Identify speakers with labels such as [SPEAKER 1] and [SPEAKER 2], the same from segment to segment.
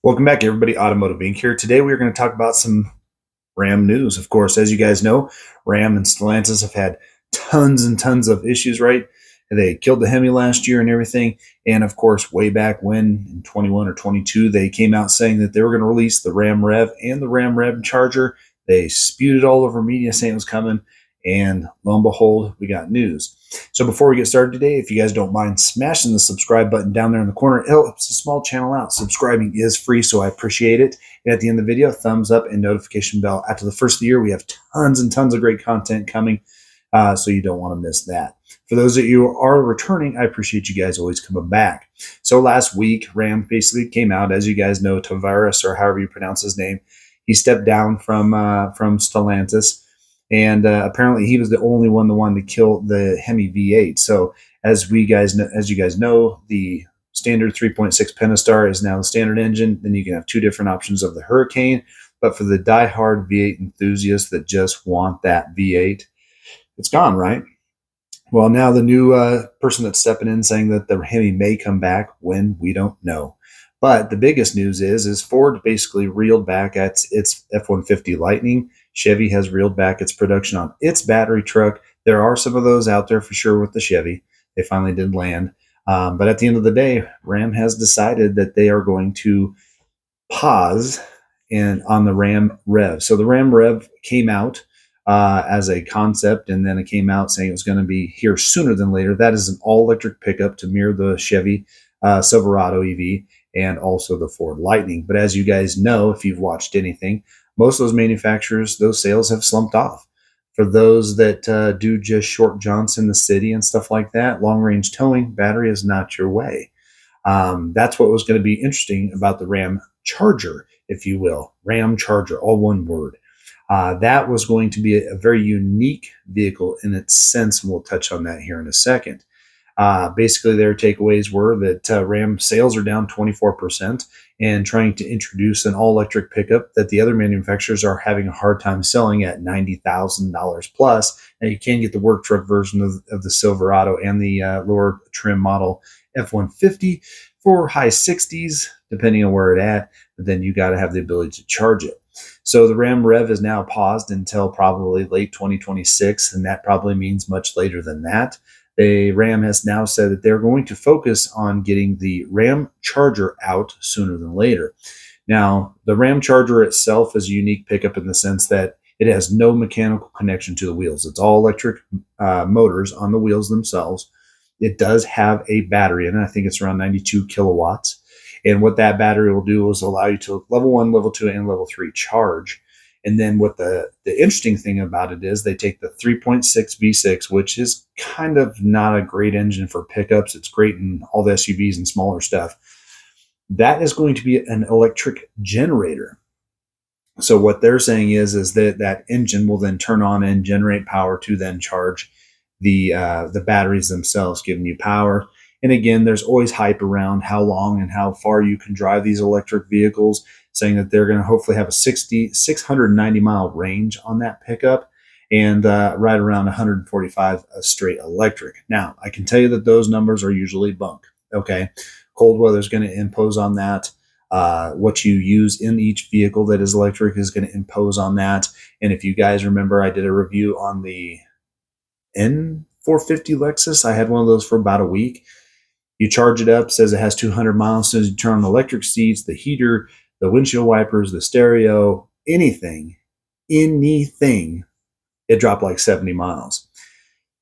[SPEAKER 1] Welcome back, everybody. Automotive Inc. here. Today, we're going to talk about some RAM news. Of course, as you guys know, RAM and Stellantis have had tons and tons of issues, right? They killed the Hemi last year and everything. And of course, way back when in 21 or 22, they came out saying that they were going to release the RAM REV and the RAM Ramcharger. They spewed it all over media saying it was coming. And lo and behold, we got news. So before we get started today, if you guys don't mind smashing the subscribe button down there in the corner, it helps the small channel out. Subscribing is free, so I appreciate it. And at the end of the video, thumbs up and notification bell. After the first of the year, we have tons and tons of great content coming, so you don't want to miss that. For those of you who are returning, I appreciate you guys always coming back. So last week, Ram basically came out, as you guys know, Tavares, or however you pronounce his name, he stepped down from Stellantis. And apparently, he was the only one that wanted to kill the Hemi V8. So, as you guys know, the standard 3.6 Pentastar is now the standard engine. Then you can have two different options of the Hurricane. But for the die-hard V8 enthusiasts that just want that V8, it's gone, right? Well, now the new person that's stepping in saying that the Hemi may come back when we don't know. But the biggest news is Ford basically reeled back at its F-150 Lightning. Chevy has reeled back its production on its battery truck. There are some of those out there for sure with the Chevy. They finally did land. But at the end of the day, Ram has decided that they are going to pause on the RAM REV. So the RAM REV came out as a concept, and then it came out saying it was going to be here sooner than later. That is an all-electric pickup to mirror the Chevy Silverado EV and also the Ford Lightning. But as you guys know, if you've watched anything, most of those manufacturers, those sales have slumped off. For those that do just short jaunts in the city and stuff like that, long-range towing, battery is not your way. That's what was going to be interesting about the Ramcharger, if you will. Ramcharger, all one word. That was going to be a very unique vehicle in its sense, and we'll touch on that here in a second. Basically, their takeaways were that Ram sales are down 24% and trying to introduce an all-electric pickup that the other manufacturers are having a hard time selling at $90,000 plus. Now, you can get the work truck version of the Silverado and the lower trim model F-150 for high 60s, depending on where it's at, but then you got to have the ability to charge it. So the RAM REV is now paused until probably late 2026, and that probably means much later than that. Ram has now said that they're going to focus on getting the Ramcharger out sooner than later. Now, the Ramcharger itself is a unique pickup in the sense that it has no mechanical connection to the wheels. It's all electric motors on the wheels themselves. It does have a battery in it. I think it's around 92 kilowatts. And what that battery will do is allow you to level 1, level 2, and level 3 charge. And then what the interesting thing about it is they take the 3.6 V6, which is kind of not a great engine for pickups. It's great in all the SUVs and smaller stuff. That is going to be an electric generator. So what they're saying is that that engine will then turn on and generate power to then charge the batteries themselves, giving you power. And again, there's always hype around how long and how far you can drive these electric vehicles, saying that they're going to hopefully have a 690-mile range on that pickup and right around 145 straight electric. Now, I can tell you that those numbers are usually bunk. Okay, cold weather is going to impose on that. What you use in each vehicle that is electric is going to impose on that. And if you guys remember, I did a review on the N450 Lexus. I had one of those for about a week. You charge it up, says it has 200 miles. As soon as you turn on the electric seats, the heater, the windshield wipers, the stereo, anything, it dropped like 70 miles.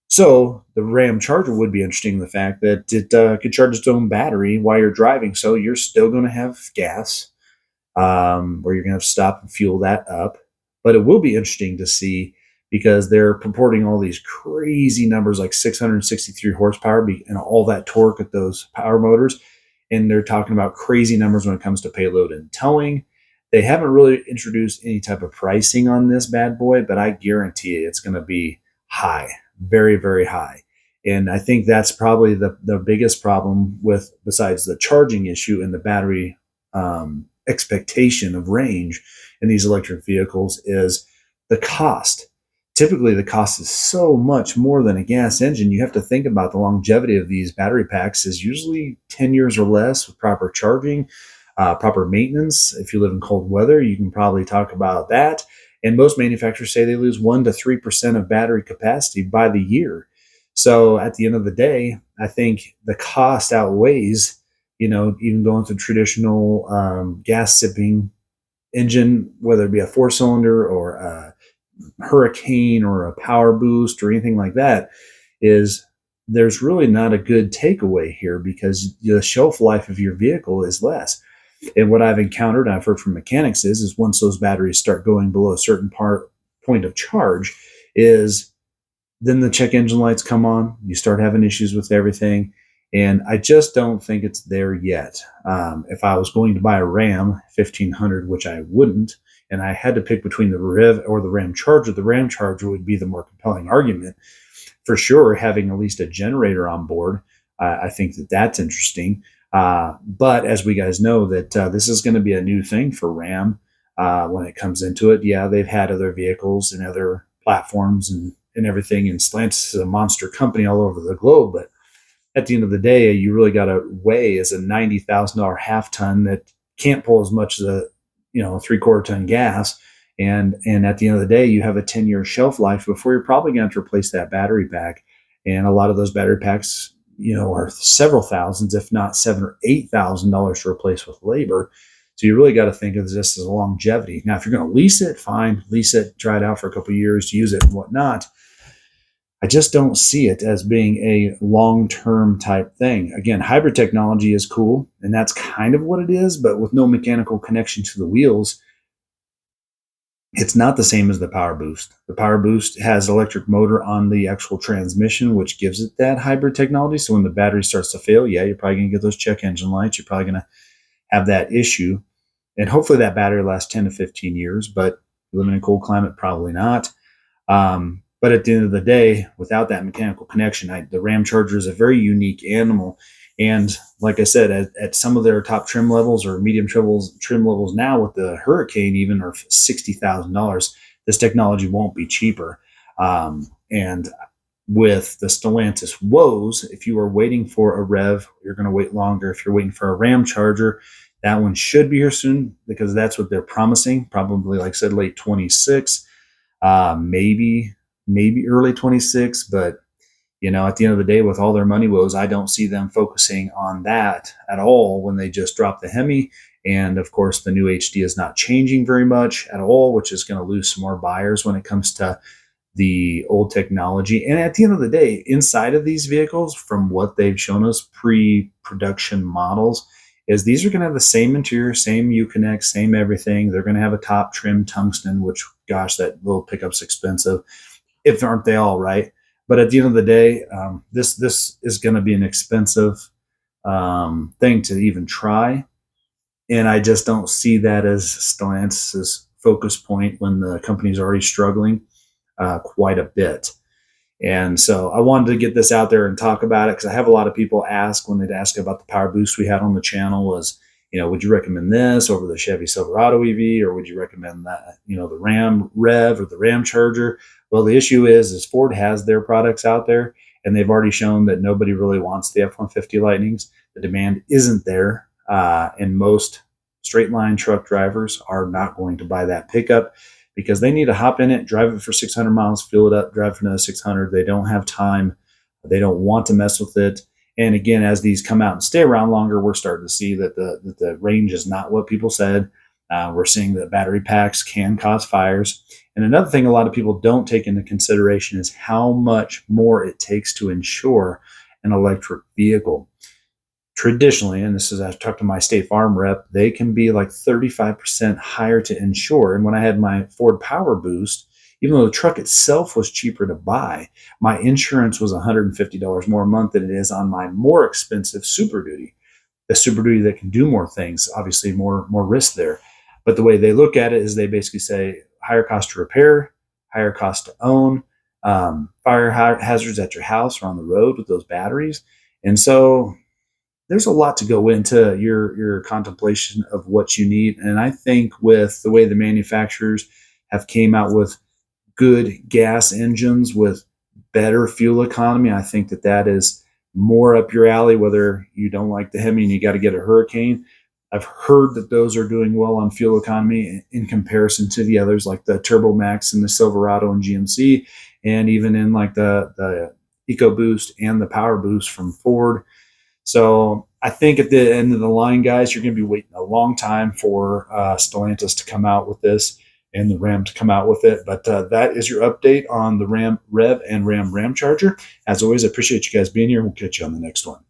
[SPEAKER 1] So the Ramcharger would be interesting in the fact that it could charge its own battery while you're driving. So you're still going to have gas, or you're going to have to stop and fuel that up. But it will be interesting to see, because they're purporting all these crazy numbers like 663 horsepower and all that torque at those power motors. And they're talking about crazy numbers when it comes to payload and towing. They haven't really introduced any type of pricing on this bad boy, but I guarantee you it's going to be high, very, very high. And I think that's probably the biggest problem with, besides the charging issue and the battery expectation of range in these electric vehicles, is the cost. Typically, the cost is so much more than a gas engine. You have to think about the longevity of these battery packs is usually 10 years or less with proper charging. proper maintenance. If you live in cold weather, you can probably talk about that. And most manufacturers say they lose 1 to 3% of battery capacity by the year. So at the end of the day, I think the cost outweighs, even going through traditional gas sipping engine, whether it be a 4-cylinder or a Hurricane or a Power Boost or anything like that, is there's really not a good takeaway here because the shelf life of your vehicle is less. And what I've encountered, I've heard from mechanics is once those batteries start going below a certain point of charge, is then the check engine lights come on. You start having issues with everything. And I just don't think it's there yet. If I was going to buy a Ram 1500, which I wouldn't, and I had to pick between the REV or the Ramcharger, the Ramcharger would be the more compelling argument. For sure, having at least a generator on board, I think that that's interesting. But as we guys know, that this is going to be a new thing for Ram when it comes into it. Yeah, they've had other vehicles and other platforms and everything, and Stellantis is a monster company all over the globe. But at the end of the day, you really got to weigh as a $90,000 half ton that can't pull as much as a 3/4 ton gas. And at the end of the day, you have a 10-year shelf life before you're probably going to have to replace that battery pack. And a lot of those battery packs, are several thousands, if not $7,000 or $8,000 to replace with labor. So you really got to think of this as a longevity. Now, if you're going to lease it, fine, lease it, try it out for a couple of years, use it and whatnot. I just don't see it as being a long-term type thing. Again, hybrid technology is cool, and that's kind of what it is, but with no mechanical connection to the wheels, it's not the same as the Power Boost. The Power Boost has electric motor on the actual transmission, which gives it that hybrid technology. So when the battery starts to fail, yeah, you're probably going to get those check engine lights. You're probably going to have that issue. And hopefully that battery lasts 10 to 15 years, but living in a cold climate, probably not. But at the end of the day, without that mechanical connection, the Ramcharger is a very unique animal. And like I said, at some of their top trim levels or medium trim levels now with the Hurricane even are $60,000, this technology won't be cheaper. And with the Stellantis woes, if you are waiting for a REV, you're going to wait longer. If you're waiting for a Ramcharger, that one should be here soon because that's what they're promising. Probably, like I said, late 26, maybe early 26. But at the end of the day, with all their money woes, I don't see them focusing on that at all when they just drop the Hemi. And of course, the new HD is not changing very much at all, which is going to lose some more buyers when it comes to the old technology. And at the end of the day, inside of these vehicles, from what they've shown us pre-production models, is these are going to have the same interior, same Uconnect, same everything. They're going to have a top trim tungsten, which, gosh, that little pickup's expensive. If aren't they all, right? But at the end of the day, this is going to be an expensive thing to even try. And I just don't see that as Stellantis' focus point when the company's already struggling quite a bit. And so I wanted to get this out there and talk about it because I have a lot of people ask when they'd ask about the Power Boost we had on the channel was, would you recommend this over the Chevy Silverado EV, or would you recommend that, the Ram REV or the Ramcharger? Well, the issue is Ford has their products out there, and they've already shown that nobody really wants the F-150 Lightnings. The demand isn't there, and most straight line truck drivers are not going to buy that pickup because they need to hop in it, drive it for 600 miles, fill it up, drive for another 600. They don't have time. They don't want to mess with it. And again, as these come out and stay around longer, we're starting to see that the range is not what people said. We're seeing that battery packs can cause fires. And another thing a lot of people don't take into consideration is how much more it takes to insure an electric vehicle. Traditionally, and this is, I've talked to my State Farm rep, they can be like 35% higher to insure. And when I had my Ford Power Boost, even though the truck itself was cheaper to buy, my insurance was $150 more a month than it is on my more expensive Super Duty. The Super Duty that can do more things, obviously more risk there. But the way they look at it is they basically say higher cost to repair, higher cost to own, fire hazards at your house or on the road with those batteries. And so there's a lot to go into your contemplation of what you need. And I think with the way the manufacturers have came out with good gas engines with better fuel economy, I think that is more up your alley, whether you don't like the Hemi and you got to get a Hurricane. I've heard that those are doing well on fuel economy in comparison to the others, like the Turbo Max and the Silverado and GMC, and even in like the EcoBoost and the Power Boost from Ford. So I think at the end of the line, guys, you're going to be waiting a long time for Stellantis to come out with this and the Ram to come out with it. But that is your update on the Ram REV and Ram Ramcharger. As always, I appreciate you guys being here. We'll catch you on the next one.